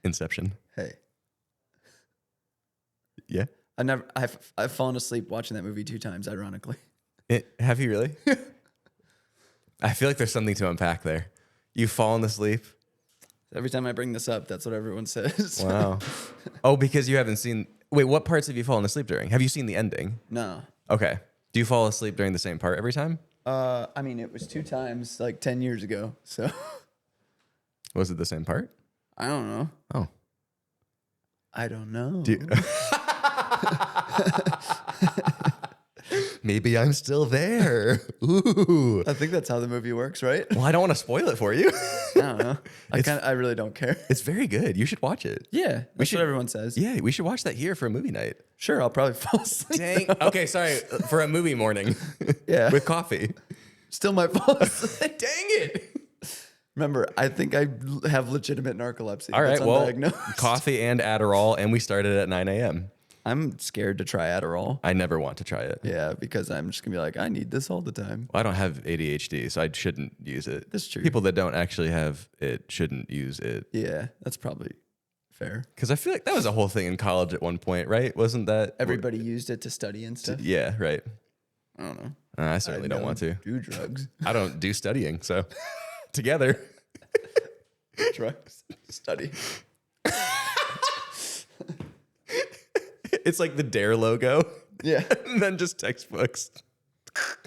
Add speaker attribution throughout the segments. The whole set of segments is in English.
Speaker 1: Inception.
Speaker 2: Hey,
Speaker 1: Yeah.
Speaker 2: I've fallen asleep watching that movie 2 times, ironically.
Speaker 1: Have you really? I feel like there's something to unpack there. You've fallen asleep.
Speaker 2: Every time I bring this up, that's what everyone says.
Speaker 1: Wow. Oh, because you haven't seen. Wait, what parts have you fallen asleep during? Have you seen the ending?
Speaker 2: No.
Speaker 1: Okay. Do you fall asleep during the same part every time?
Speaker 2: I mean, it was 2 times like 10 years ago. So
Speaker 1: Was it the same part?
Speaker 2: I don't know.
Speaker 1: Oh.
Speaker 2: I don't know.
Speaker 1: Maybe I'm still there. Ooh.
Speaker 2: I think that's how the movie works, right?
Speaker 1: Well, I don't want to spoil it for you.
Speaker 2: I don't know. I really don't care.
Speaker 1: It's very good. You should watch it.
Speaker 2: Yeah, that's
Speaker 1: should-
Speaker 2: what everyone says.
Speaker 1: Yeah, we should watch that here for a movie night.
Speaker 2: Sure, I'll probably fall asleep.
Speaker 1: Dang. Okay, sorry. For a movie morning.
Speaker 2: Yeah.
Speaker 1: With coffee.
Speaker 2: Still might fall asleep.
Speaker 1: Dang it.
Speaker 2: Remember, I think I have legitimate narcolepsy.
Speaker 1: All right,
Speaker 2: That's
Speaker 1: well,
Speaker 2: undiagnosed.
Speaker 1: coffee and Adderall, and we started at 9 a.m.
Speaker 2: I'm scared to try Adderall.
Speaker 1: I never want to try it.
Speaker 2: Yeah, because I'm just gonna be like, I need this all the time.
Speaker 1: Well, I don't have ADHD, so I shouldn't use it.
Speaker 2: That's true.
Speaker 1: People that don't actually have it shouldn't use it.
Speaker 2: Yeah, that's probably fair.
Speaker 1: Because I feel like that was a whole thing in college at one point, right? Wasn't that?
Speaker 2: Everybody used it to study and stuff.
Speaker 1: Yeah, right.
Speaker 2: I don't know.
Speaker 1: I certainly don't want to.
Speaker 2: Do drugs.
Speaker 1: I don't do studying, so together.
Speaker 2: Drugs. Study.
Speaker 1: It's like the DARE logo.
Speaker 2: Yeah.
Speaker 1: And then just textbooks.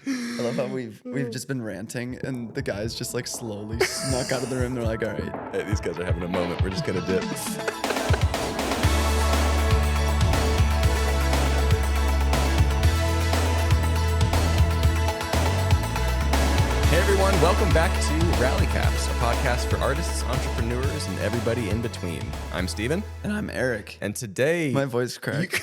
Speaker 2: I love how we've just been ranting and the guys just like slowly snuck out of the room. They're like, all right.
Speaker 1: Hey, these guys are having a moment. We're just going to dip. Hey everyone, welcome back to Rally Caps, a podcast for artists, entrepreneurs, and everybody in between. I'm Steven.
Speaker 2: And I'm Eric.
Speaker 1: And today...
Speaker 2: My voice cracked.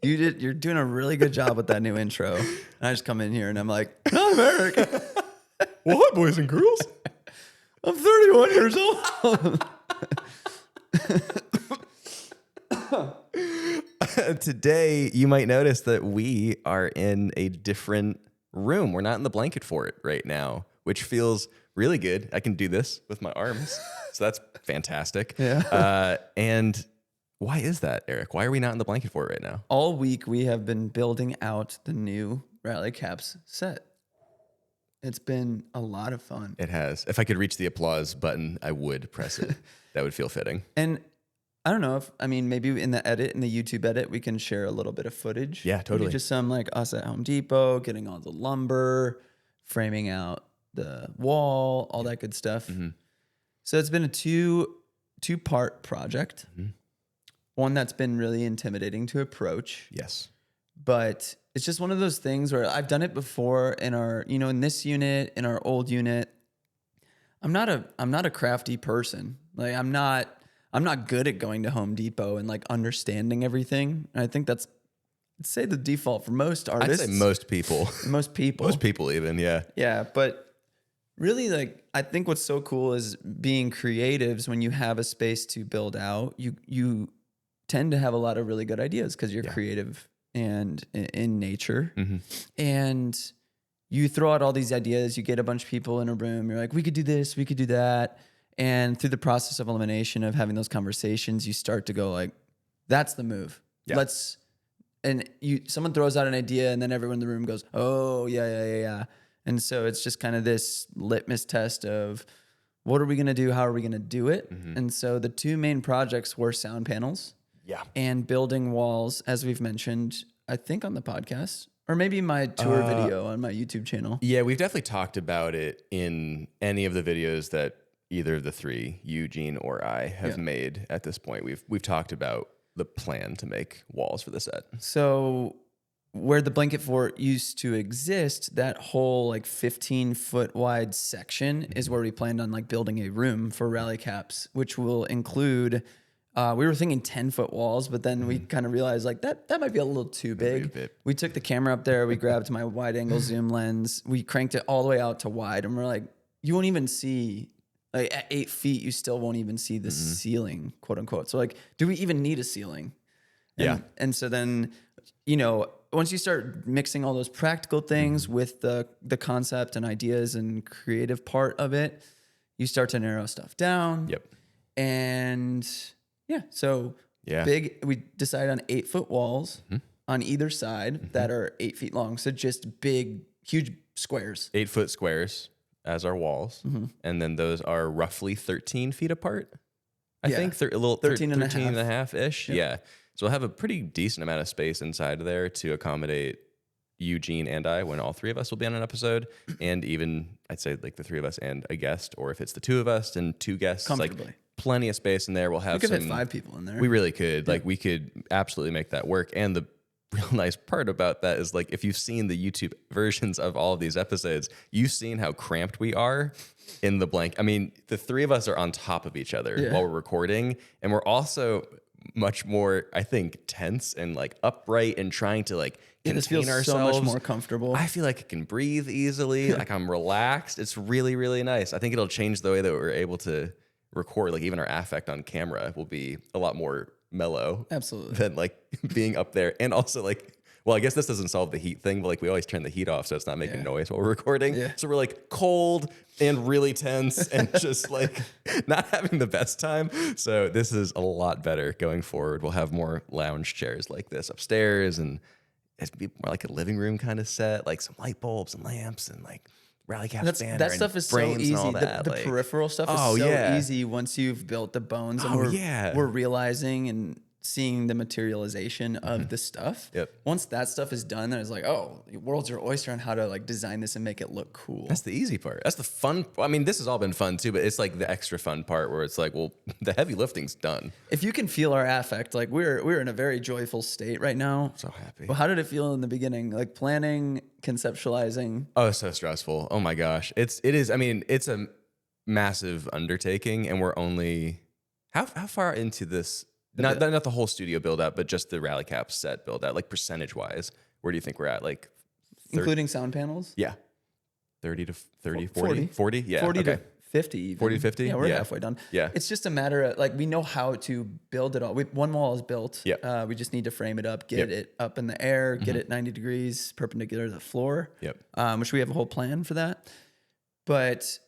Speaker 2: You're doing a really good job with that new intro. And I just come in here and I'm like, I'm Eric.
Speaker 1: Well, hi, boys and girls.
Speaker 2: I'm 31 years old.
Speaker 1: Today, you might notice that we are in a different room. We're not in the blanket fort right now, which feels really good. I can do this with my arms, so that's fantastic.
Speaker 2: Yeah.
Speaker 1: And why is that, Eric? Why are we not in the blanket fort right now?
Speaker 2: All week we have been building out the new Rally Caps set. It's been a lot of fun.
Speaker 1: It has. If I could reach the applause button, I would press it. That would feel fitting.
Speaker 2: And I don't know maybe in the YouTube edit, we can share a little bit of footage.
Speaker 1: Yeah, totally.
Speaker 2: Maybe just some like us at Home Depot, getting all the lumber, framing out the wall, all that good stuff.
Speaker 1: Mm-hmm.
Speaker 2: So it's been a two-part project.
Speaker 1: Mm-hmm.
Speaker 2: One that's been really intimidating to approach.
Speaker 1: Yes.
Speaker 2: But it's just one of those things where I've done it before in our, in this unit, in our old unit. I'm not a crafty person. Like I'm not good at going to Home Depot and like understanding everything. And I think that's, I'd say, the default for most artists.
Speaker 1: I'd say most people.
Speaker 2: Most people.
Speaker 1: Most people even, yeah.
Speaker 2: Yeah, but really, like, I think what's so cool is being creatives. When you have a space to build out, you tend to have a lot of really good ideas because you're creative and in nature.
Speaker 1: Mm-hmm.
Speaker 2: And you throw out all these ideas. You get a bunch of people in a room. You're like, we could do this, we could do that. And through the process of elimination of having those conversations, you start to go like, that's the move.
Speaker 1: Yeah.
Speaker 2: Someone throws out an idea and then everyone in the room goes, oh, yeah. And so it's just kind of this litmus test of what are we going to do? How are we going to do it?
Speaker 1: Mm-hmm.
Speaker 2: And so the two main projects were sound panels and building walls, as we've mentioned, I think on the podcast, or maybe my tour video on my YouTube channel.
Speaker 1: Yeah, we've definitely talked about it in any of the videos that either of the three, Eugene or I, have made at this point. We've talked about the plan to make walls for the set.
Speaker 2: So where the blanket fort used to exist, that whole like 15-foot wide section is where we planned on like building a room for Rally Caps, which will include, we were thinking 10-foot walls, but then we kind of realized like that might be a little too big. We took the camera up there, we grabbed my wide angle zoom lens, we cranked it all the way out to wide, and we're like, you won't even see, like at 8 feet, you still won't even see the ceiling, quote unquote. So like, do we even need a ceiling? And so then, once you start mixing all those practical things with the concept and ideas and creative part of it, you start to narrow stuff down.
Speaker 1: Yep.
Speaker 2: And yeah, so big, we decided on 8-foot walls on either side that are 8 feet long. So just big, huge squares.
Speaker 1: 8-foot squares as our walls. And then those are roughly 13 feet apart. I think a little 13 and a half ish. Yep. Yeah. So we'll have a pretty decent amount of space inside there to accommodate Eugene and I when all three of us will be on an episode. And even I'd say like the three of us and a guest, or if it's the two of us and two guests, like plenty of space in there. We'll have
Speaker 2: we could fit 5 people in there.
Speaker 1: We really could. Like we could absolutely make that work. And the real nice part about that is like if you've seen the YouTube versions of all of these episodes, you've seen how cramped we are in the blank. I mean, the three of us are on top of each other while we're recording, and we're also much more, I think, tense and like upright and trying to like
Speaker 2: this feels ourselves so much more comfortable.
Speaker 1: I feel like I can breathe easily. Like I'm relaxed. It's really, really nice. I think it'll change the way that we're able to record. Like even our affect on camera will be a lot more mellow.
Speaker 2: Absolutely.
Speaker 1: Than like being up there. And also like, well, I guess this doesn't solve the heat thing, but like we always turn the heat off so it's not making noise while we're recording. Yeah. So we're like cold and really tense and just like not having the best time. So this is a lot better going forward. We'll have more lounge chairs like this upstairs, and it'd be more like a living room kind of set, like some light bulbs and lamps and like rally caps banner.
Speaker 2: That stuff is so easy. The like, peripheral stuff is so easy once you've built the bones, and we're realizing and seeing the materialization of the stuff.
Speaker 1: Yep.
Speaker 2: Once that stuff is done, then it's like, oh, the world's your oyster on how to like design this and make it look cool.
Speaker 1: That's the easy part. That's the fun. I mean, this has all been fun too, but it's like the extra fun part where it's like, well, the heavy lifting's done.
Speaker 2: If you can feel our affect, like we're in a very joyful state right now.
Speaker 1: So happy.
Speaker 2: Well, how did it feel in the beginning? Like planning, conceptualizing.
Speaker 1: Oh, it's so stressful. Oh my gosh. It is. I mean, it's a massive undertaking, and we're only how far into this? Not the whole studio build out, but just the Rally Cap set build out, like percentage wise. Where do you think we're at? Like
Speaker 2: 30? Including sound panels?
Speaker 1: Yeah. 30 to 30, 40? 40? Yeah.
Speaker 2: 40 to 50 even.
Speaker 1: 40 to 50?
Speaker 2: Yeah, we're halfway done.
Speaker 1: Yeah.
Speaker 2: It's just a matter of, like, we know how to build it all. One wall is built.
Speaker 1: Yep.
Speaker 2: We just need to frame it up, get it up in the air, get it 90 degrees perpendicular to the floor.
Speaker 1: Yep.
Speaker 2: Which we have a whole plan for that. But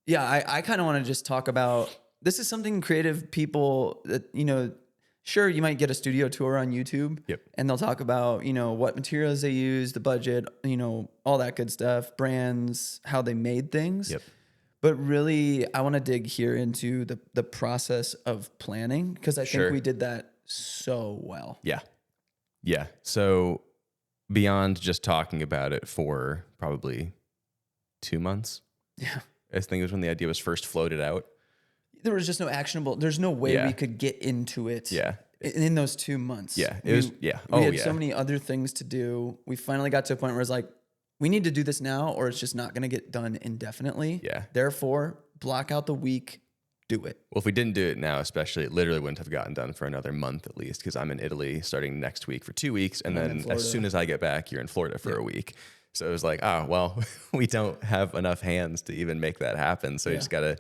Speaker 2: yeah, I kind of want to just talk about, this is something creative people that, you know, sure, you might get a studio tour on YouTube and they'll talk about, you know, what materials they use, the budget, you know, all that good stuff, brands, how they made things.
Speaker 1: Yep.
Speaker 2: But really, I want to dig here into the process of planning, because I think we did that so well.
Speaker 1: Yeah. Yeah. So beyond just talking about it for probably 2 months.
Speaker 2: Yeah.
Speaker 1: I think it was when the idea was first floated out.
Speaker 2: There was just no actionable. There's no way we could get into it.
Speaker 1: Yeah.
Speaker 2: In those 2 months.
Speaker 1: Yeah. It was. Yeah.
Speaker 2: We had so many other things to do. We finally got to a point where it's like, we need to do this now, or it's just not going to get done indefinitely.
Speaker 1: Yeah.
Speaker 2: Therefore, block out the week. Do it.
Speaker 1: Well, if we didn't do it now, especially, it literally wouldn't have gotten done for another month at least, because I'm in Italy starting next week for 2 weeks, and then as soon as I get back, you're in Florida for a week. So it was like, oh well, we don't have enough hands to even make that happen. So you just gotta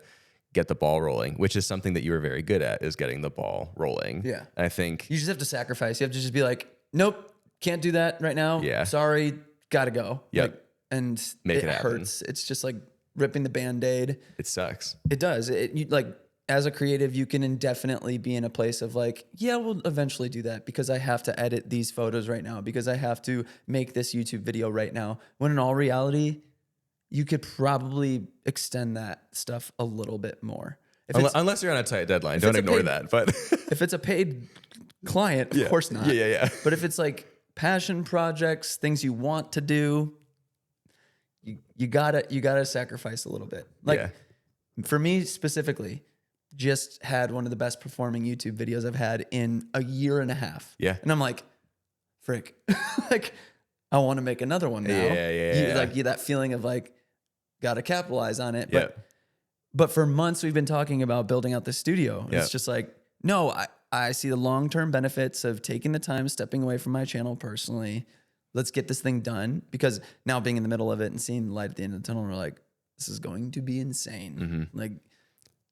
Speaker 1: get the ball rolling, which is something that you were very good at, is getting the ball rolling.
Speaker 2: Yeah.
Speaker 1: And I think
Speaker 2: you just have to sacrifice. You have to just be like, nope, can't do that right now.
Speaker 1: Yeah.
Speaker 2: Sorry, gotta go.
Speaker 1: Yep.
Speaker 2: Like, and
Speaker 1: Make
Speaker 2: it hurts. It's just like ripping the Band-Aid.
Speaker 1: It sucks.
Speaker 2: It does. Like, as a creative, you can indefinitely be in a place of like, yeah, we'll eventually do that because I have to edit these photos right now, because I have to make this YouTube video right now. When in all reality, you could probably extend that stuff a little bit more.
Speaker 1: Unless you're on a tight deadline. Don't ignore that. But
Speaker 2: if it's a paid client, of course not.
Speaker 1: Yeah.
Speaker 2: But if it's like passion projects, things you want to do, you gotta sacrifice a little bit. Like for me specifically, just had one of the best performing YouTube videos I've had in a year and a half.
Speaker 1: Yeah.
Speaker 2: And I'm like, frick, like I want to make another one now.
Speaker 1: Yeah.
Speaker 2: Like that feeling of like, got to capitalize on it. But for months we've been talking about building out the studio. It's just like, no, I see the long-term benefits of taking the time, stepping away from my channel personally. Let's get this thing done, because now being in the middle of it and seeing the light at the end of the tunnel, we're like, this is going to be insane.
Speaker 1: Mm-hmm.
Speaker 2: Like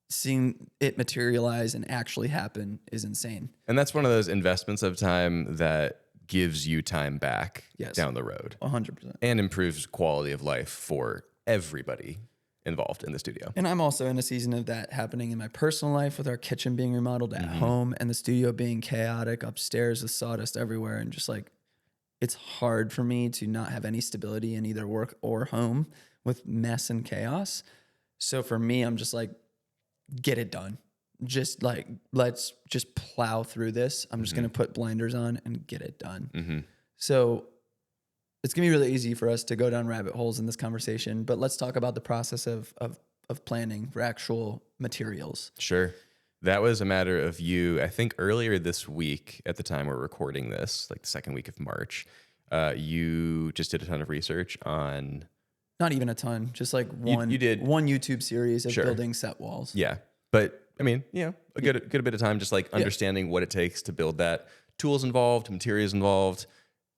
Speaker 2: seeing it materialize and actually happen is insane.
Speaker 1: And that's one of those investments of time that gives you time back down the road.
Speaker 2: 100%.
Speaker 1: And improves quality of life for everybody. involved in the studio.
Speaker 2: And I'm also in a season of that happening in my personal life with our kitchen being remodeled at home and the studio being chaotic upstairs with sawdust everywhere. And just like, it's hard for me to not have any stability in either work or home with mess and chaos. So for me, I'm just like, get it done. Just like, let's just plow through this. I'm just going to put blinders on and get it done. So it's going to be really easy for us to go down rabbit holes in this conversation, but let's talk about the process of planning for actual materials.
Speaker 1: Sure. That was a matter of you, I think earlier this week at the time we're recording this, like the second week of March, you just did a ton of research on...
Speaker 2: Not even a ton, just like one YouTube series of building set walls.
Speaker 1: Yeah. But I mean, a good bit of time just like understanding what it takes to build that, tools involved, materials involved,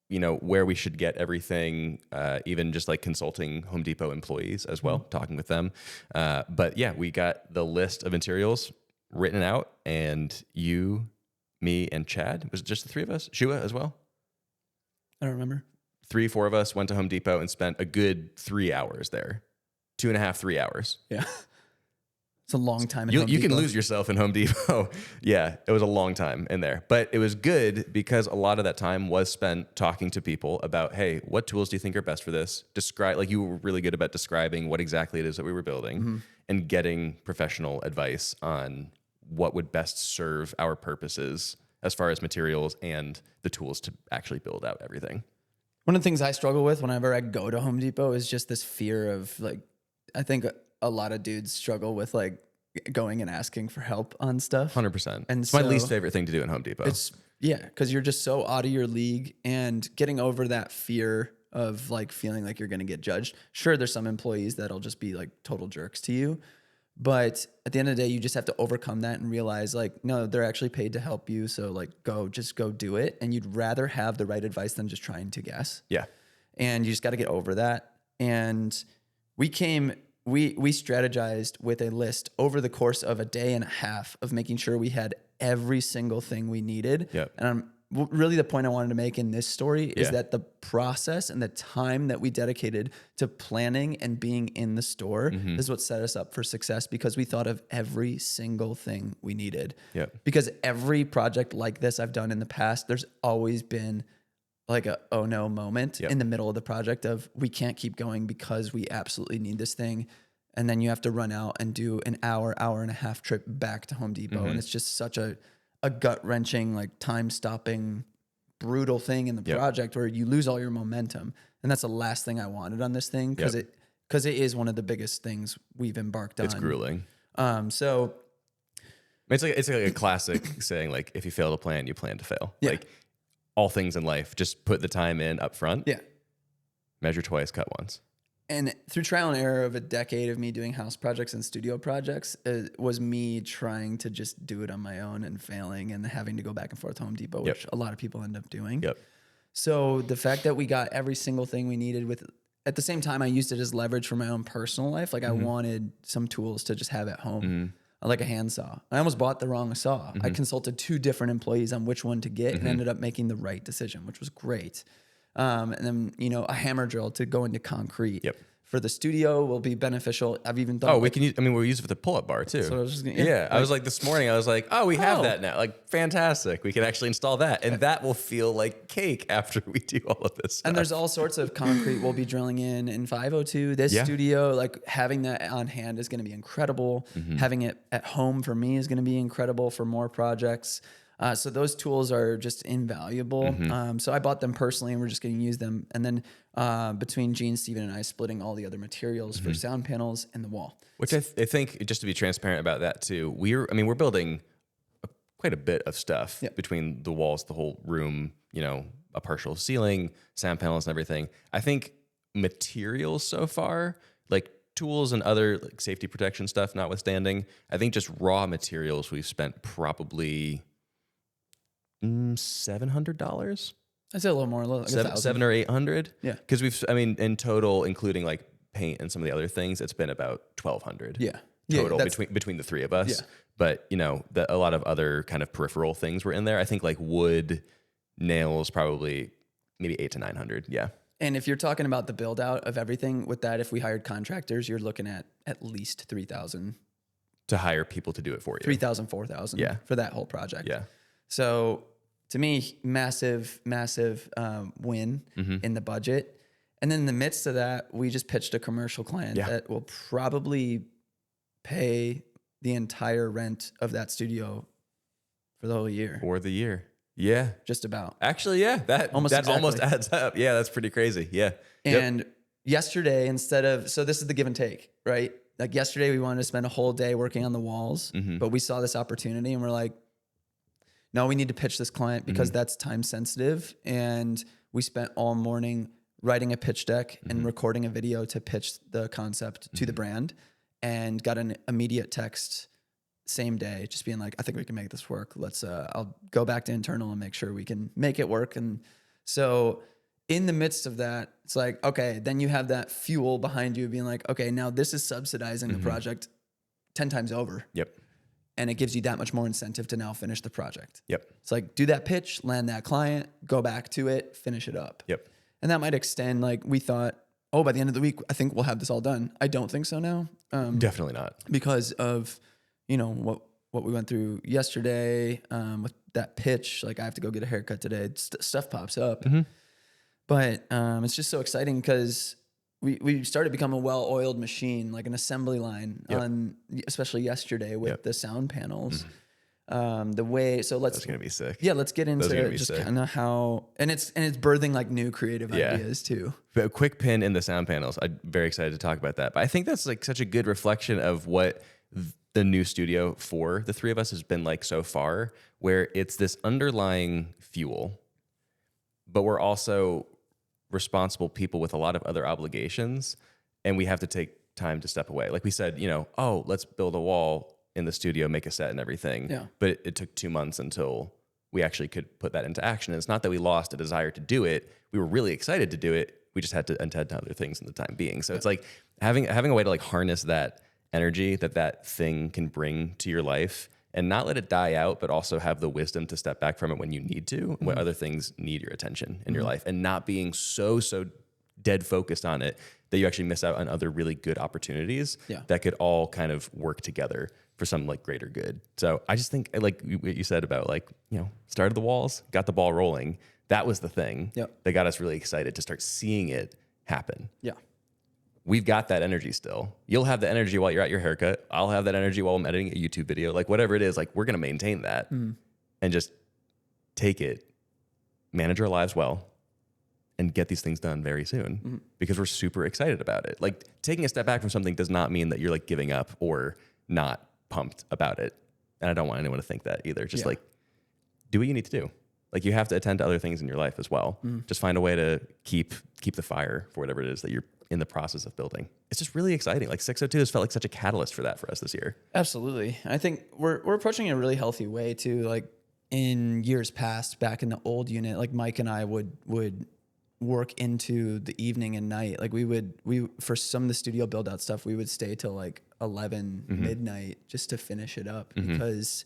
Speaker 1: where we should get everything, even just like consulting Home Depot employees as well, talking with them. But yeah, we got the list of materials written out, and you, me, and Chad, was it just the three of us? Shua as well?
Speaker 2: I don't remember.
Speaker 1: 3-4 of us went to Home Depot and spent a good 3 hours there. 2.5, 3 hours.
Speaker 2: Yeah. It's a long time.
Speaker 1: You can lose yourself in Home Depot. Yeah, it was a long time in there. But it was good because a lot of that time was spent talking to people about, hey, what tools do you think are best for this? You were really good about describing what exactly it is that we were building and getting professional advice on what would best serve our purposes as far as materials and the tools to actually build out everything.
Speaker 2: One of the things I struggle with whenever I go to Home Depot is just this fear of like, I think a lot of dudes struggle with like going and asking for help on stuff.
Speaker 1: 100%.
Speaker 2: And
Speaker 1: it's my least favorite thing to do in Home Depot.
Speaker 2: Because you're just so out of your league, and getting over that fear of like feeling like you're going to get judged. Sure, there's some employees that'll just be like total jerks to you, but at the end of the day, you just have to overcome that and realize like, no, they're actually paid to help you. So like, just go do it. And you'd rather have the right advice than just trying to guess.
Speaker 1: Yeah.
Speaker 2: And you just got to get over that. And we strategized with a list over the course of a day and a half of making sure we had every single thing we needed.
Speaker 1: Yep.
Speaker 2: And really the point I wanted to make in this story is that the process and the time that we dedicated to planning and being in the store is what set us up for success, because we thought of every single thing we needed.
Speaker 1: Yep.
Speaker 2: Because every project like this I've done in the past, there's always been like a oh no moment in the middle of the project of we can't keep going because we absolutely need this thing. And then you have to run out and do an hour and a half trip back to Home Depot. And it's just such a gut wrenching, like time stopping, brutal thing in the project where you lose all your momentum. And that's the last thing I wanted on this thing, because it is one of the biggest things we've embarked on.
Speaker 1: It's grueling.
Speaker 2: So
Speaker 1: it's like a classic saying, like, if you fail to plan, you plan to fail.
Speaker 2: Yeah.
Speaker 1: Like all things in life, just put the time in up front.
Speaker 2: Yeah.
Speaker 1: Measure twice, cut once.
Speaker 2: And through trial and error of a decade of me doing house projects and studio projects, it was me trying to just do it on my own and failing and having to go back and forth to Home Depot, which a lot of people end up doing.
Speaker 1: Yep.
Speaker 2: So the fact that we got every single thing we needed with, at the same time, I used it as leverage for my own personal life. Like I wanted some tools to just have at home, like a handsaw. I almost bought the wrong saw. I consulted 2 different employees on which one to get and ended up making the right decision, which was great. And then, a hammer drill to go into concrete.
Speaker 1: Yep.
Speaker 2: For the studio will be beneficial. I've even thought.
Speaker 1: We can use. I mean, we'll use it for the pull-up bar too.
Speaker 2: So I was just gonna,
Speaker 1: I was like this morning. I was like, we have that now. Like, fantastic. We can actually install that, and that will feel like cake after we do all of this stuff.
Speaker 2: And there's all sorts of concrete we'll be drilling in 502. This studio, like having that on hand is going to be incredible. Having it at home for me is going to be incredible for more projects. So those tools are just invaluable. So I bought them personally, and we're just going to use them. And then between Gene, Steven, and I, splitting all the other materials for sound panels and the wall.
Speaker 1: Which I think, just to be transparent about that too, we're building quite a bit of stuff between the walls, the whole room, a partial ceiling, sound panels, and everything. I think materials so far, like tools and other like safety protection stuff notwithstanding, I think just raw materials we've spent probably $700.
Speaker 2: I'd say a little more, like
Speaker 1: $700 or $800.
Speaker 2: Yeah,
Speaker 1: because in total, including like paint and some of the other things, it's been about $1,200.
Speaker 2: Yeah,
Speaker 1: total between the 3 of us.
Speaker 2: Yeah.
Speaker 1: But a lot of other kind of peripheral things were in there. I think like wood, nails, probably maybe $800 to $900. Yeah.
Speaker 2: And if you're talking about the build out of everything with that, if we hired contractors, you're looking at least 3,000,
Speaker 1: To hire people to do it for you.
Speaker 2: 3,000, 4,000
Speaker 1: Yeah.
Speaker 2: for that whole project.
Speaker 1: Yeah.
Speaker 2: So to me, massive win in the budget. And then in the midst of that, we just pitched a commercial client that will probably pay the entire rent of that studio for the whole year.
Speaker 1: For the year. Yeah.
Speaker 2: Just about.
Speaker 1: Actually, yeah. That almost adds up. Yeah, that's pretty crazy. Yeah.
Speaker 2: And yesterday, so this is the give and take, right? Like yesterday, we wanted to spend a whole day working on the walls, but we saw this opportunity and we're like, no, we need to pitch this client because that's time sensitive. And we spent all morning writing a pitch deck and recording a video to pitch the concept to the brand, and got an immediate text same day, just being like, I think we can make this work. I'll go back to internal and make sure we can make it work. And so in the midst of that, it's like, okay, then you have that fuel behind you being like, okay, now this is subsidizing the project 10 times over.
Speaker 1: Yep.
Speaker 2: And it gives you that much more incentive to now finish the project.
Speaker 1: Yep.
Speaker 2: It's like, do that pitch, land that client, go back to it, finish it up.
Speaker 1: Yep.
Speaker 2: And that might extend, like we thought, by the end of the week, I think we'll have this all done. I don't think so now.
Speaker 1: Definitely not.
Speaker 2: Because of, what we went through yesterday with that pitch. Like I have to go get a haircut today. Stuff pops up. But it's just so exciting because we started to become a well-oiled machine, like an assembly line especially yesterday with the sound panels. That's
Speaker 1: going to be sick.
Speaker 2: Yeah, let's get into just kind of how, and it's birthing like new creative ideas too.
Speaker 1: But a quick pin in the sound panels. I'm very excited to talk about that. But I think that's like such a good reflection of what the new studio for the three of us has been like so far, where it's this underlying fuel, but we're also responsible people with a lot of other obligations, and we have to take time to step away. Like we said, let's build a wall in the studio, make a set and everything.
Speaker 2: Yeah.
Speaker 1: But it took 2 months until we actually could put that into action. And it's not that we lost a desire to do it. We were really excited to do it. We just had to attend to other things in the time being. So it's like having a way to like harness that energy that thing can bring to your life and not let it die out, but also have the wisdom to step back from it when you need to, when other things need your attention in your life, and not being so dead focused on it that you actually miss out on other really good opportunities that could all kind of work together for some like greater good. So I just think like what you said about like, started the walls, got the ball rolling. That was the thing that got us really excited to start seeing it happen.
Speaker 2: Yeah.
Speaker 1: We've got that energy still. You'll have the energy while you're at your haircut. I'll have that energy while I'm editing a YouTube video. Like whatever it is, like we're going to maintain that and just take it, manage our lives well, and get these things done very soon because we're super excited about it. Like taking a step back from something does not mean that you're like giving up or not pumped about it. And I don't want anyone to think that either. Just like do what you need to do. Like you have to attend to other things in your life as well. Just find a way to keep the fire for whatever it is that you're in the process of building. It's just really exciting. Like 602 has felt like such a catalyst for that for us this year.
Speaker 2: Absolutely. I think we're approaching it in a really healthy way too. Like in years past, back in the old unit, like Mike and I would work into the evening and night. Like we for some of the studio build out stuff, we would stay till like 11 midnight just to finish it up because,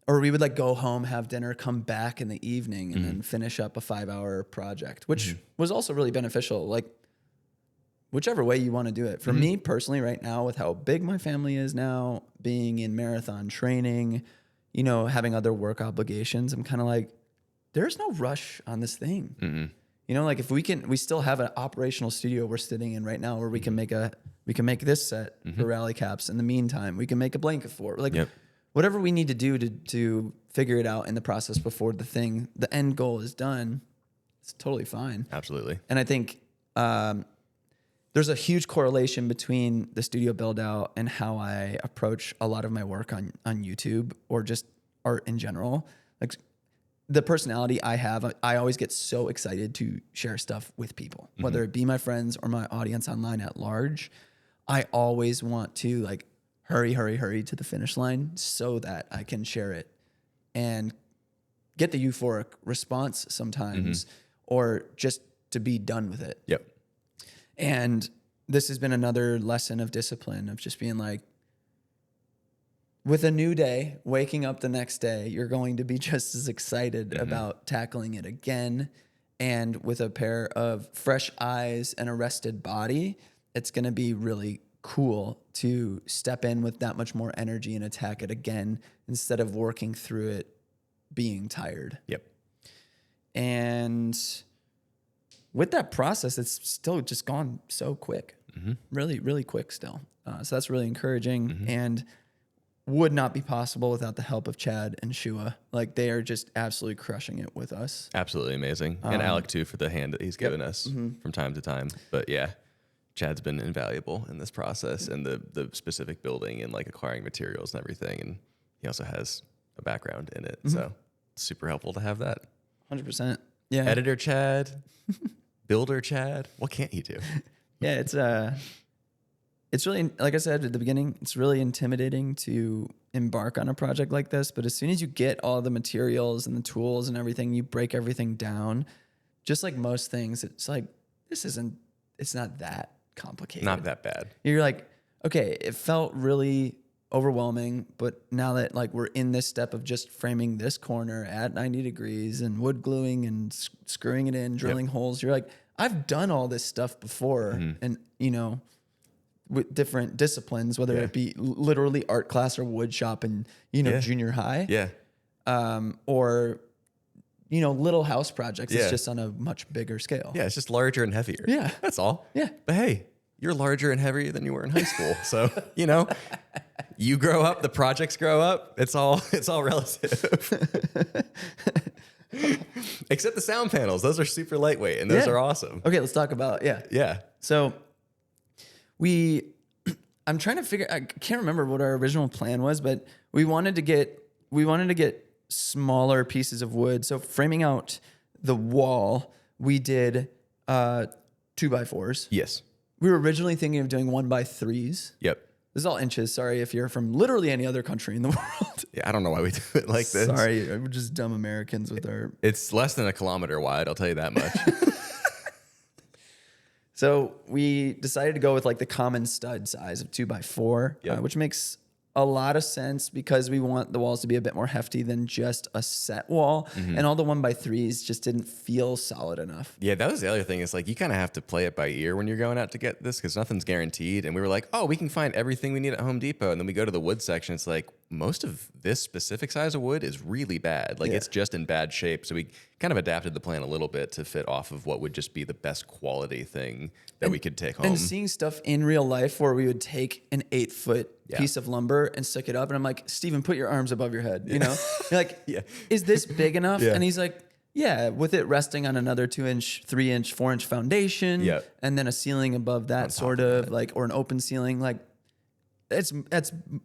Speaker 2: or we would like go home, have dinner, come back in the evening and then finish up a 5-hour project, which was also really beneficial. Like whichever way you want to do it. For me personally right now, with how big my family is now, being in marathon training, having other work obligations, I'm kind of like, there's no rush on this thing. Like if we still have an operational studio we're sitting in right now where we can make this set for Rally Caps. In the meantime, we can make a blanket for it. Whatever we need to do to figure it out in the process before the end goal is done, it's totally fine.
Speaker 1: Absolutely.
Speaker 2: And I think there's a huge correlation between the studio build out and how I approach a lot of my work on YouTube or just art in general. Like the personality I have, I always get so excited to share stuff with people, whether it be my friends or my audience online at large. I always want to like hurry to the finish line so that I can share it and get the euphoric response sometimes or just to be done with it.
Speaker 1: Yep.
Speaker 2: And this has been another lesson of discipline of just being like, with a new day, waking up the next day, you're going to be just as excited about tackling it again and with a pair of fresh eyes and a rested body, it's going to be really cool to step in with that much more energy and attack it again instead of working through it being tired.
Speaker 1: Yep.
Speaker 2: And with that process, it's still just gone so quick, really, really quick still. So that's really encouraging and would not be possible without the help of Chad and Shua. Like they are just absolutely crushing it with us.
Speaker 1: Absolutely amazing. And Alec too for the hand that he's given us from time to time. But yeah, Chad's been invaluable in this process and the specific building and like acquiring materials and everything. And he also has a background in it. So it's super helpful to have that.
Speaker 2: 100%. Yeah.
Speaker 1: Editor Chad, builder Chad. What can't he do?
Speaker 2: Yeah, it's really, like I said at the beginning, it's really intimidating to embark on a project like this. But as soon as you get all the materials and the tools and everything, you break everything down. Just like most things, it's like, it's not that complicated.
Speaker 1: Not that bad.
Speaker 2: You're like, okay, it felt really overwhelming, but now that like we're in this step of just framing this corner at 90 degrees and wood gluing and screwing it in, drilling holes, you're like, I've done all this stuff before. And, you know, with different disciplines, whether it be literally art class or wood shop and, you know, junior high.
Speaker 1: Yeah.
Speaker 2: Or, you know, little house projects. It's just on a much bigger scale.
Speaker 1: Yeah, it's just larger and heavier.
Speaker 2: Yeah.
Speaker 1: That's all.
Speaker 2: Yeah.
Speaker 1: But hey, you're larger and heavier than you were in high school. So, you know, you grow up, the projects grow up. It's all relative. Except the sound panels. Those are super lightweight and those are awesome.
Speaker 2: Okay, let's talk about,
Speaker 1: Yeah.
Speaker 2: So I'm trying to figure, I can't remember what our original plan was, but we wanted to get smaller pieces of wood. So framing out the wall, we did 2x4s.
Speaker 1: Yes.
Speaker 2: We were originally thinking of doing 1x3s.
Speaker 1: Yep.
Speaker 2: This is all inches. Sorry if you're from literally any other country in the world.
Speaker 1: Yeah, I don't know why we do it like this.
Speaker 2: Sorry, we're just dumb Americans with our...
Speaker 1: It's less than a kilometer wide, I'll tell you that much.
Speaker 2: So we decided to go with like the common stud size of 2x4, which makes a lot of sense because we want the walls to be a bit more hefty than just a set wall. And all the 1x3s just didn't feel solid enough.
Speaker 1: Yeah, that was the other thing. Is like you kind of have to play it by ear when you're going out to get this because nothing's guaranteed. And we were like, oh, we can find everything we need at Home Depot. And then we go to the wood section. It's like most of this specific size of wood is really bad. Like it's just in bad shape. So we kind of adapted the plan a little bit to fit off of what would just be the best quality thing that we could take home.
Speaker 2: And seeing stuff in real life where we would take an 8-foot piece of lumber and stick it up. And I'm like, Steven, put your arms above your head. You know, you're like, is this big enough? And he's like, yeah, with it resting on another 2-inch, 3-inch, 4-inch foundation. And then a ceiling above that sort of like, or an open ceiling. Like that's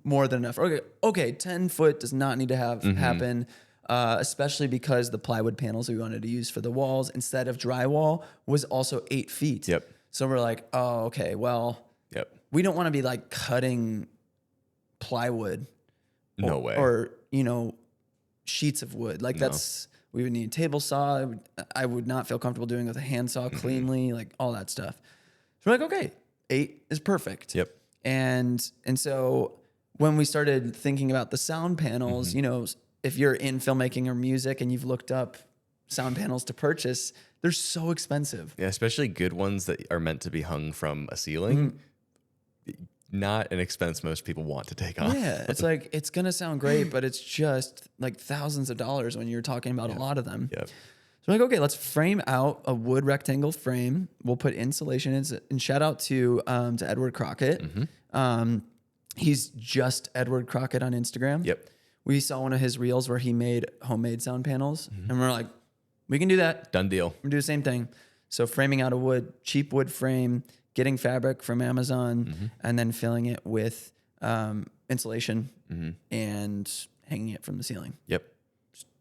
Speaker 2: more than enough. Okay. 10 foot does not need to happen. Especially because the plywood panels we wanted to use for the walls instead of drywall was also 8 feet. So we're like, oh, okay, well, we don't want to be like cutting plywood.
Speaker 1: No way.
Speaker 2: Or, you know, sheets of wood. Like we would need a table saw. I would not feel comfortable doing it with a handsaw cleanly, like all that stuff. So we're like, okay, 8 is perfect. And so when we started thinking about the sound panels, you know, if you're in filmmaking or music and you've looked up sound panels to purchase, they're so expensive.
Speaker 1: Yeah, especially good ones that are meant to be hung from a ceiling. Not an expense most people want to take on.
Speaker 2: Yeah, it's like, it's going to sound great, but it's just like thousands of dollars when you're talking about a lot of them. So we're like, okay, let's frame out a wood rectangle frame. We'll put insulation in, and shout out to Edward Crockett. He's just Edward Crockett on Instagram. We saw one of his reels where he made homemade sound panels, and we're like, we can do that.
Speaker 1: Done deal.
Speaker 2: We do the same thing. So framing out a cheap wood frame, getting fabric from Amazon, and then filling it with insulation and hanging it from the ceiling.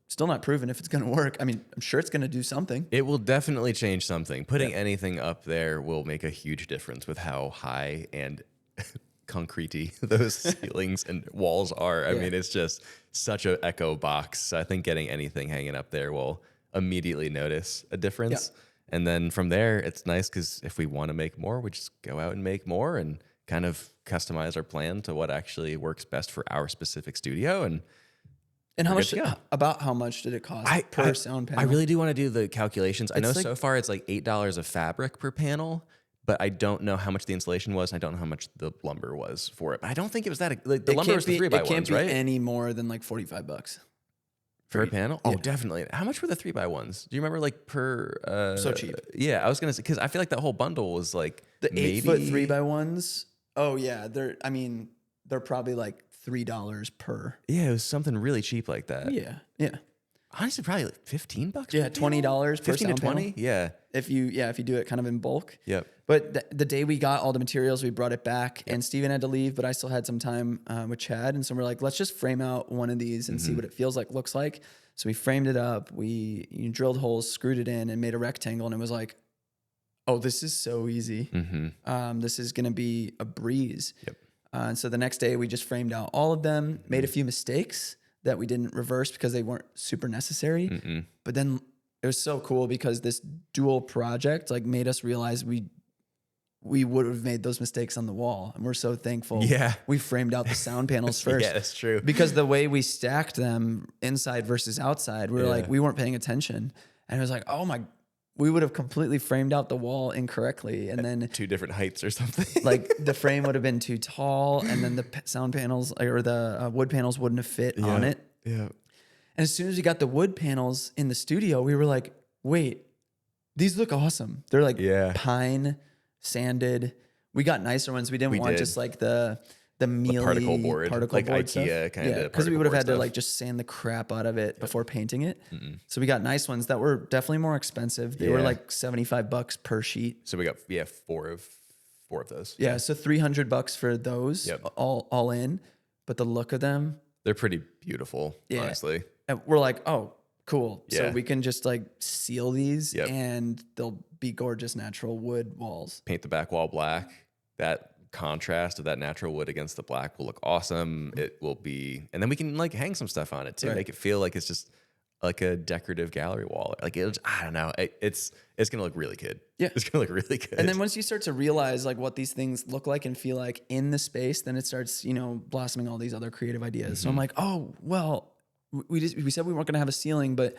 Speaker 2: Still not proven if it's going to work. I mean, I'm sure it's going to do something.
Speaker 1: It will definitely change something. Putting anything up there will make a huge difference with how high and concretey those ceilings and walls are. I mean, it's just such an echo box. So I think getting anything hanging up there will immediately notice a difference. And then from there, it's nice because if we want to make more, we just go out and make more and kind of customize our plan to what actually works best for our specific studio. And
Speaker 2: And how
Speaker 1: we're
Speaker 2: much?
Speaker 1: good to go.
Speaker 2: About how much did it cost per sound panel?
Speaker 1: I really do want to do the calculations. I know
Speaker 2: like-
Speaker 1: so far it's like $8 of fabric per panel, but I don't know how much the insulation was. I don't know how much the lumber was for it. But I don't think it was that. Like, the lumber was the 3x1s,
Speaker 2: It can't be
Speaker 1: right?
Speaker 2: any more than like $45
Speaker 1: Per panel? Oh, definitely. How much were the 3x1s? Do you remember, like, per?
Speaker 2: So cheap.
Speaker 1: Yeah, I was gonna say, because I feel like that whole bundle was like
Speaker 2: The
Speaker 1: maybe
Speaker 2: 8-foot 3x1s. Oh yeah, they're probably like $3 per.
Speaker 1: Yeah, it was something really cheap like that.
Speaker 2: Yeah, yeah,
Speaker 1: Honestly, probably like $15.
Speaker 2: yeah. $20 per
Speaker 1: 15 to
Speaker 2: sound
Speaker 1: 20.
Speaker 2: panel.
Speaker 1: Yeah.
Speaker 2: If you do it kind of in bulk.
Speaker 1: Yep.
Speaker 2: But the day we got all the materials, we brought it back, and Steven had to leave, but I still had some time with Chad, and so we're like, let's just frame out one of these and see what it feels like, looks like. So we framed it up, we drilled holes, screwed it in, and made a rectangle, and it was like, oh, this is so easy. This is gonna be a breeze.
Speaker 1: Yep.
Speaker 2: And so the next day we just framed out all of them, made a few mistakes that we didn't reverse because they weren't super necessary. But then it was so cool because this dual project like made us realize we would have made those mistakes on the wall. And we're so thankful.
Speaker 1: Yeah.
Speaker 2: We framed out the sound panels first.
Speaker 1: Yeah, that's true.
Speaker 2: Because the way we stacked them inside versus outside, we were like, we weren't paying attention. And it was like, oh my, we would have completely framed out the wall incorrectly. And then
Speaker 1: 2 different heights or something.
Speaker 2: like the frame would have been too tall, and then the sound panels or the wood panels wouldn't have fit on it.
Speaker 1: Yeah.
Speaker 2: And as soon as we got the wood panels in the studio, we were like, wait, these look awesome. They're like pine, sanded. We got nicer ones. We didn't want just like the mealy
Speaker 1: particle board, like
Speaker 2: board
Speaker 1: IKEA kind of.
Speaker 2: Yeah, because we would have had to like just sand the crap out of it before painting it. So we got nice ones that were definitely more expensive. They were like $75 per sheet.
Speaker 1: So we got 4 of those.
Speaker 2: Yeah, so $300 for those, all in. But the look of them,
Speaker 1: They're pretty beautiful, honestly.
Speaker 2: and we're like, oh, cool. So
Speaker 1: Yeah.
Speaker 2: we can just like seal these,
Speaker 1: Yep.
Speaker 2: and they'll be gorgeous natural wood walls.
Speaker 1: Paint the back wall black. That contrast of that natural wood against the black will look awesome. It will be, and then we can like hang some stuff on it too, make it feel like it's just like a decorative gallery wall. Like I don't know, it's gonna look really good.
Speaker 2: Yeah,
Speaker 1: it's gonna look really good.
Speaker 2: And then once you start to realize like what these things look like and feel like in the space, then it starts blossoming all these other creative ideas. So I'm like, oh well, we said we weren't gonna have a ceiling, but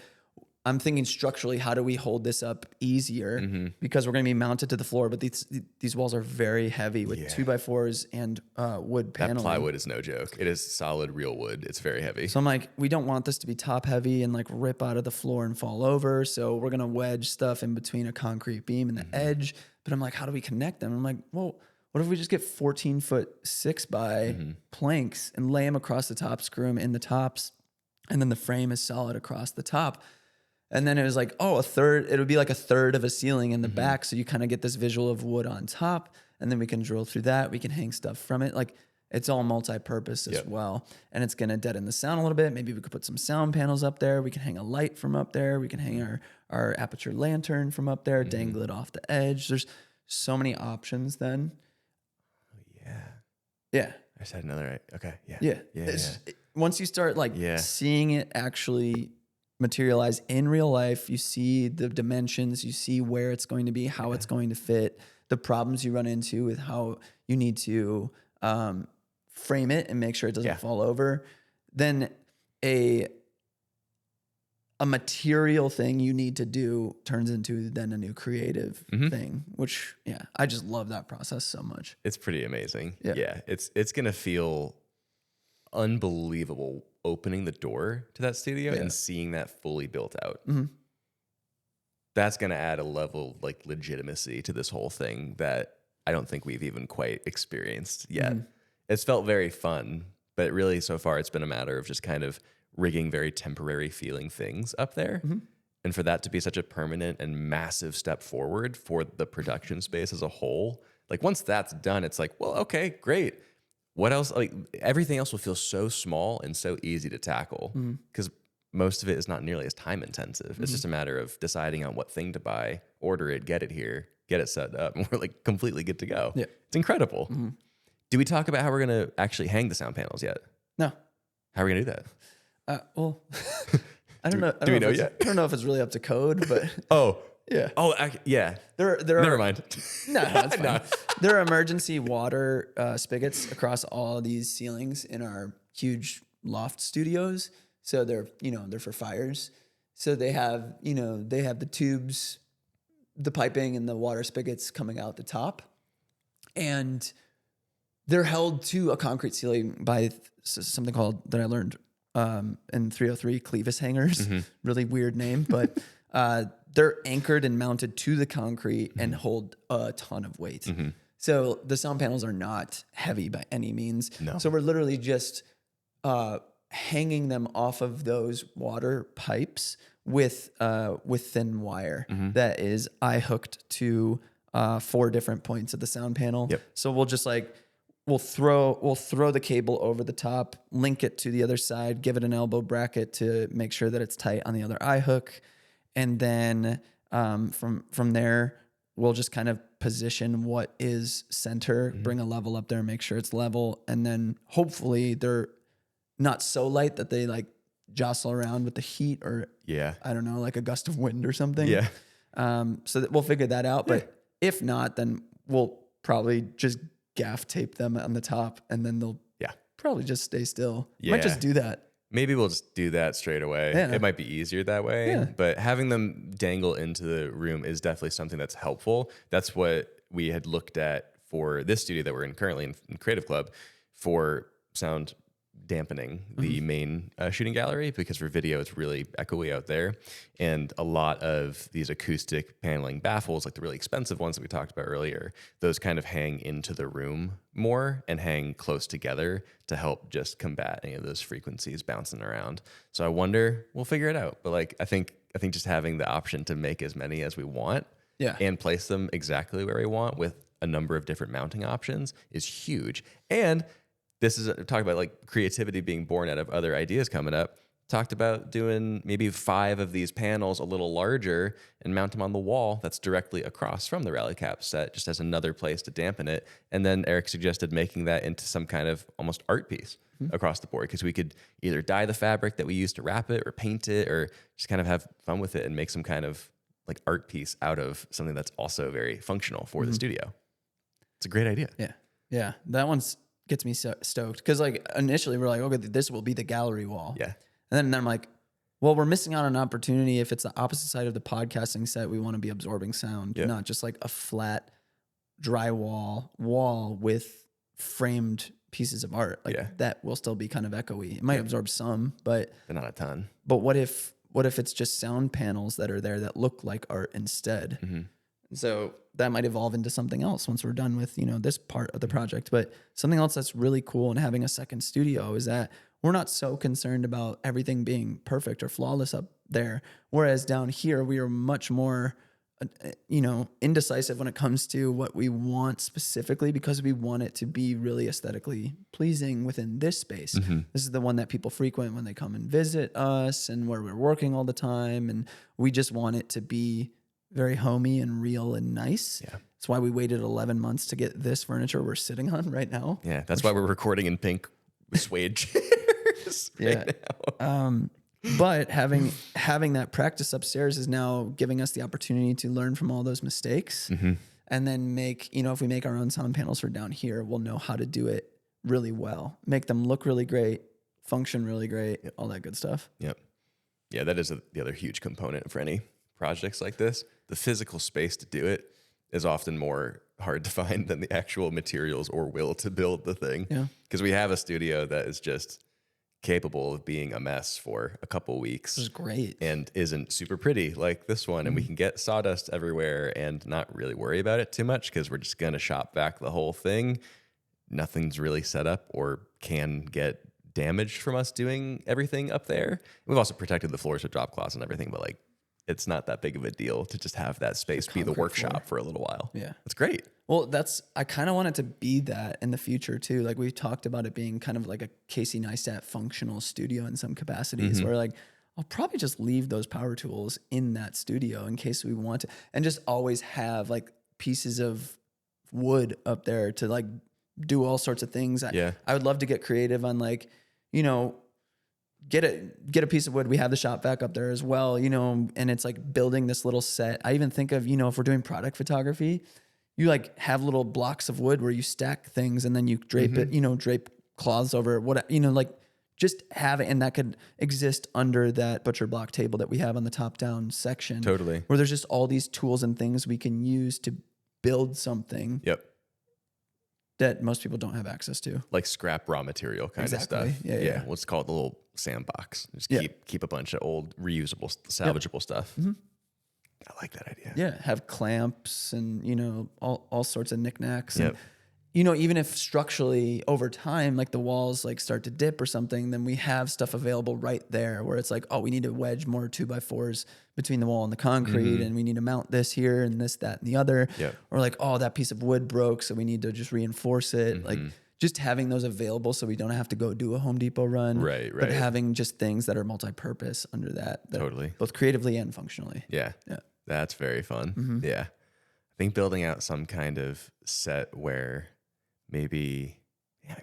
Speaker 2: I'm thinking structurally, how do we hold this up easier? Because we're going to be mounted to the floor, but these walls are very heavy with 2x4s and wood paneling.
Speaker 1: That plywood is no joke. It is solid, real wood. It's very heavy.
Speaker 2: So I'm like, we don't want this to be top heavy and like rip out of the floor and fall over. So we're going to wedge stuff in between a concrete beam and the edge. But I'm like, how do we connect them? I'm like, well, what if we just get 14-foot 6x planks and lay them across the top, screw them in the tops, and then the frame is solid across the top. And then it was like, oh, it would be like a third of a ceiling in the back. So you kind of get this visual of wood on top, and then we can drill through that. We can hang stuff from it. Like it's all multi-purpose as well. And it's going to deaden the sound a little bit. Maybe we could put some sound panels up there. We can hang a light from up there. We can hang our aperture lantern from up there, dangle it off the edge. There's so many options then. Yeah.
Speaker 1: I said another, okay.
Speaker 2: Once you start like seeing it actually materialize in real life, you see the dimensions, you see where it's going to be, how it's going to fit, the problems you run into with how you need to frame it and make sure it doesn't fall over. Then a material thing you need to do turns into then a new creative thing, which I just love that process so much.
Speaker 1: It's pretty amazing. Yeah. It's gonna feel unbelievable opening the door to that studio and seeing that fully built out. That's going to add a level of like legitimacy to this whole thing that I don't think we've even quite experienced yet. It's felt very fun, but really so far it's been a matter of just kind of rigging very temporary feeling things up there. And for that to be such a permanent and massive step forward for the production space as a whole, like once that's done, it's like, well, okay, great. What else? Like everything else will feel so small and so easy to tackle because most of it is not nearly as time intensive. It's just a matter of deciding on what thing to buy, order it, get it here, get it set up, and we're like completely good to go. Yeah. It's incredible. Do we talk about how we're going to actually hang the sound panels yet?
Speaker 2: No.
Speaker 1: How are we going to do that?
Speaker 2: Well, I don't know.
Speaker 1: Do we know yet?
Speaker 2: I don't know if it's really up to code, but
Speaker 1: yeah. Oh, yeah.
Speaker 2: There
Speaker 1: Never mind.
Speaker 2: No, it's fine. No. There are emergency water spigots across all of these ceilings in our huge loft studios. So they're for fires. So they have the tubes, the piping and the water spigots coming out the top, and they're held to a concrete ceiling by something called, that I learned in 303, clevis hangers. Really weird name, but they're anchored and mounted to the concrete and hold a ton of weight. So the sound panels are not heavy by any means.
Speaker 1: No.
Speaker 2: So we're literally just hanging them off of those water pipes with thin wire that is eye hooked to 4 different points of the sound panel.
Speaker 1: Yep.
Speaker 2: So we'll just we'll throw the cable over the top, link it to the other side, give it an elbow bracket to make sure that it's tight on the other eye hook, and then from there we'll just kind of position what is center, bring a level up there, make sure it's level, and then hopefully they're not so light that they like jostle around with the heat or I don't know, like a gust of wind or something.
Speaker 1: Yeah.
Speaker 2: So that we'll figure that out. But if not, then we'll probably just gaff tape them on the top, and then they'll probably just stay still. Might just do that.
Speaker 1: Maybe we'll just do that straight away.
Speaker 2: Yeah.
Speaker 1: It might be easier that way, but having them dangle into the room is definitely something that's helpful. That's what we had looked at for this studio that we're in currently in Creative Club for sound dampening the main shooting gallery, because for video it's really echoey out there, and a lot of these acoustic paneling baffles, like the really expensive ones that we talked about earlier, those kind of hang into the room more and hang close together to help just combat any of those frequencies bouncing around. So I wonder, we'll figure it out, but like I think just having the option to make as many as we want and place them exactly where we want with a number of different mounting options is huge. And this is talking about like creativity being born out of other ideas coming up. Talked about doing maybe 5 of these panels a little larger and mount them on the wall that's directly across from the rally cap set, just as another place to dampen it. And then Eric suggested making that into some kind of almost art piece across the board, because we could either dye the fabric that we use to wrap it or paint it, or just kind of have fun with it and make some kind of like art piece out of something that's also very functional for the studio. It's a great idea.
Speaker 2: Yeah. That one's gets me so stoked, because like initially we're like, okay, this will be the gallery wall.
Speaker 1: Yeah.
Speaker 2: And then I'm like, well, we're missing out on an opportunity. If it's the opposite side of the podcasting set, we want to be absorbing sound, not just like a flat drywall wall with framed pieces of art. Like that will still be kind of echoey. It might absorb some, but
Speaker 1: not a ton.
Speaker 2: But what if it's just sound panels that are there that look like art instead? So that might evolve into something else once we're done with, this part of the project. But something else that's really cool in having a second studio is that we're not so concerned about everything being perfect or flawless up there. Whereas down here, we are much more, indecisive when it comes to what we want specifically, because we want it to be really aesthetically pleasing within this space. This is the one that people frequent when they come and visit us, and where we're working all the time. And we just want it to be very homey and real and nice. Yeah. That's why we waited 11 months to get this furniture we're sitting on right now.
Speaker 1: Yeah. That's why we're recording in pink suede chairs right now.
Speaker 2: But having that practice upstairs is now giving us the opportunity to learn from all those mistakes, and then make, if we make our own sound panels for down here, we'll know how to do it really well, make them look really great, function really great, all that good stuff.
Speaker 1: Yep. Yeah. That is the other huge component for any projects like this. The physical space to do it is often more hard to find than the actual materials or will to build the thing. Yeah. Because we have a studio that is just capable of being a mess for a couple weeks.
Speaker 2: Which is great.
Speaker 1: And isn't super pretty like this one. And we can get sawdust everywhere and not really worry about it too much, because we're just going to shop vac the whole thing. Nothing's really set up or can get damaged from us doing everything up there. We've also protected the floors with drop cloths and everything, but like, it's not that big of a deal to just have that space be the workshop for a little while. Yeah. That's great.
Speaker 2: Well, I kind of want it to be that in the future too. Like we talked about it being kind of like a Casey Neistat functional studio in some capacities, where like, I'll probably just leave those power tools in that studio in case we want to, and just always have like pieces of wood up there to like do all sorts of things. I would love to get creative on like, get a piece of wood. We have the shop vac up there as well, and it's like building this little set. I even think of, if we're doing product photography, you like have little blocks of wood where you stack things and then you drape it, drape cloths over what, like just have it, and that could exist under that butcher block table that we have on the top down section.
Speaker 1: Totally.
Speaker 2: Where there's just all these tools and things we can use to build something
Speaker 1: Yep.
Speaker 2: that most people don't have access to.
Speaker 1: Like scrap raw material kind of stuff.
Speaker 2: Yeah.
Speaker 1: What's called the little sandbox. Just
Speaker 2: Yeah.
Speaker 1: keep a bunch of old reusable, salvageable stuff.
Speaker 2: Mm-hmm.
Speaker 1: I like that idea.
Speaker 2: Yeah, have clamps and, you know, all sorts of knickknacks.
Speaker 1: Yep.
Speaker 2: And, you know, even if structurally over time, like the walls like start to dip or something, then we have stuff available right there where it's like, oh, we need to wedge more 2x4s between the wall and the concrete, and we need to mount this here and this, that, and the other.
Speaker 1: Yep.
Speaker 2: Or like, oh, that piece of wood broke, so we need to just reinforce it. Like just having those available so we don't have to go do a Home Depot run.
Speaker 1: Right.
Speaker 2: But having just things that are multi-purpose under that
Speaker 1: Totally.
Speaker 2: both creatively and functionally.
Speaker 1: Yeah.
Speaker 2: Yeah.
Speaker 1: That's very fun. Yeah. I think building out some kind of set where maybe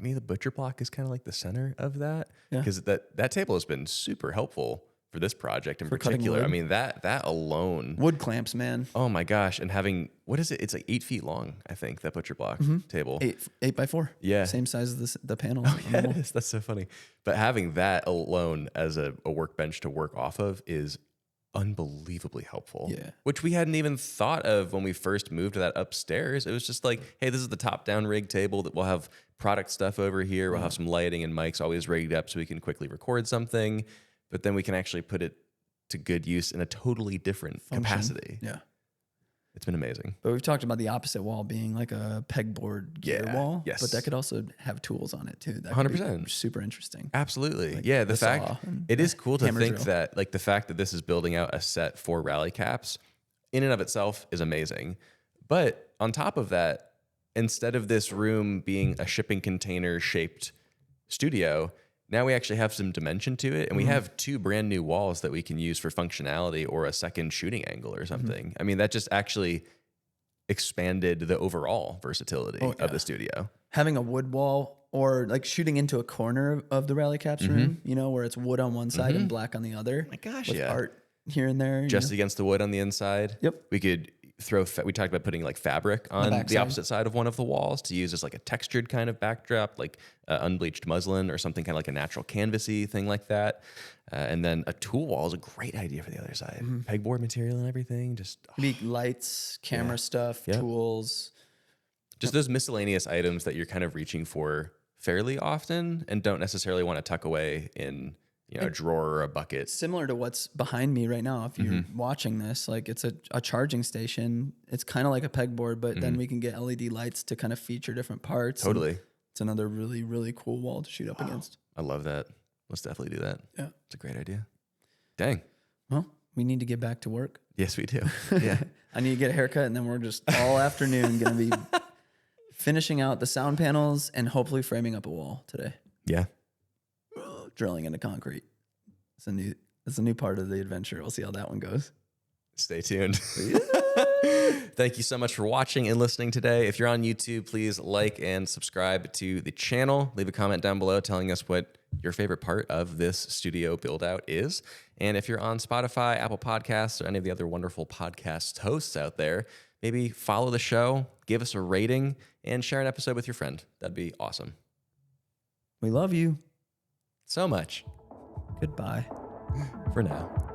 Speaker 1: the butcher block is kind of like the center of that.
Speaker 2: Yeah.
Speaker 1: Because that table has been super helpful for this project in
Speaker 2: For cutting
Speaker 1: particular.
Speaker 2: wood.
Speaker 1: I mean, that alone.
Speaker 2: Wood clamps, man.
Speaker 1: Oh my gosh. And having, what is it? It's like 8 feet long, I think, that butcher block table.
Speaker 2: 8x4.
Speaker 1: Yeah.
Speaker 2: Same size as the panel.
Speaker 1: Yeah, it is. That's so funny. But having that alone as a workbench to work off of is unbelievably helpful.
Speaker 2: Yeah.
Speaker 1: Which we hadn't even thought of when we first moved to that upstairs. It was just like, hey, this is the top down rig table that we'll have product stuff over here. We'll have some lighting and mics always rigged up so we can quickly record something. But then we can actually put it to good use in a totally different capacity.
Speaker 2: Yeah.
Speaker 1: It's been amazing.
Speaker 2: But we've talked about the opposite wall being like a pegboard gear wall.
Speaker 1: Yes.
Speaker 2: But that could also have tools on it too. That
Speaker 1: 100%.
Speaker 2: could be super interesting.
Speaker 1: Absolutely.
Speaker 2: Like
Speaker 1: yeah.
Speaker 2: the
Speaker 1: The fact
Speaker 2: saw and
Speaker 1: it is cool to
Speaker 2: hammer
Speaker 1: think
Speaker 2: drill.
Speaker 1: that like the fact that this is building out a set for rally caps in and of itself is amazing. But on top of that, instead of this room being a shipping container shaped studio, now we actually have some dimension to it. And we have 2 brand new walls that we can use for functionality or a second shooting angle or something. I mean, that just actually expanded the overall versatility of the studio.
Speaker 2: Having a wood wall or like shooting into a corner of the rally caps room, you know, where it's wood on one side and black on the other.
Speaker 1: My gosh,
Speaker 2: with
Speaker 1: yeah.
Speaker 2: art here and there.
Speaker 1: Just against the wood on the inside.
Speaker 2: Yep.
Speaker 1: We could throw, we talked about putting like fabric on the
Speaker 2: backside.
Speaker 1: opposite side of one of the walls to use as like a textured kind of backdrop, like unbleached muslin or something kind of like a natural canvasy thing like that. And then a tool wall is a great idea for the other side. Pegboard material and everything. Just
Speaker 2: Maybe lights, camera stuff, tools.
Speaker 1: just those miscellaneous items that you're kind of reaching for fairly often and don't necessarily want to tuck away in, you know, a drawer or a bucket.
Speaker 2: Similar to what's behind me right now. If you're watching this, like it's a charging station. It's kind of like a pegboard, but then we can get LED lights to kind of feature different parts.
Speaker 1: Totally.
Speaker 2: It's another really, really cool wall to shoot up against.
Speaker 1: I love that. Let's definitely do that.
Speaker 2: Yeah.
Speaker 1: It's a great idea. Dang.
Speaker 2: Well, we need to get back to work.
Speaker 1: Yes, we do. Yeah.
Speaker 2: I need to get a haircut, and then we're just all afternoon going to be finishing out the sound panels and hopefully framing up a wall today.
Speaker 1: Yeah.
Speaker 2: Drilling into concrete. It's a new part of the adventure. We'll see how that one goes.
Speaker 1: Stay tuned. Thank you so much for watching and listening today. If you're on YouTube, please like and subscribe to the channel. Leave a comment down below telling us what your favorite part of this studio build out is. And if you're on Spotify, Apple Podcasts, or any of the other wonderful podcast hosts out there, maybe follow the show, give us a rating, and share an episode with your friend. That'd be awesome.
Speaker 2: We love you.
Speaker 1: So much
Speaker 2: Goodbye.
Speaker 1: for now.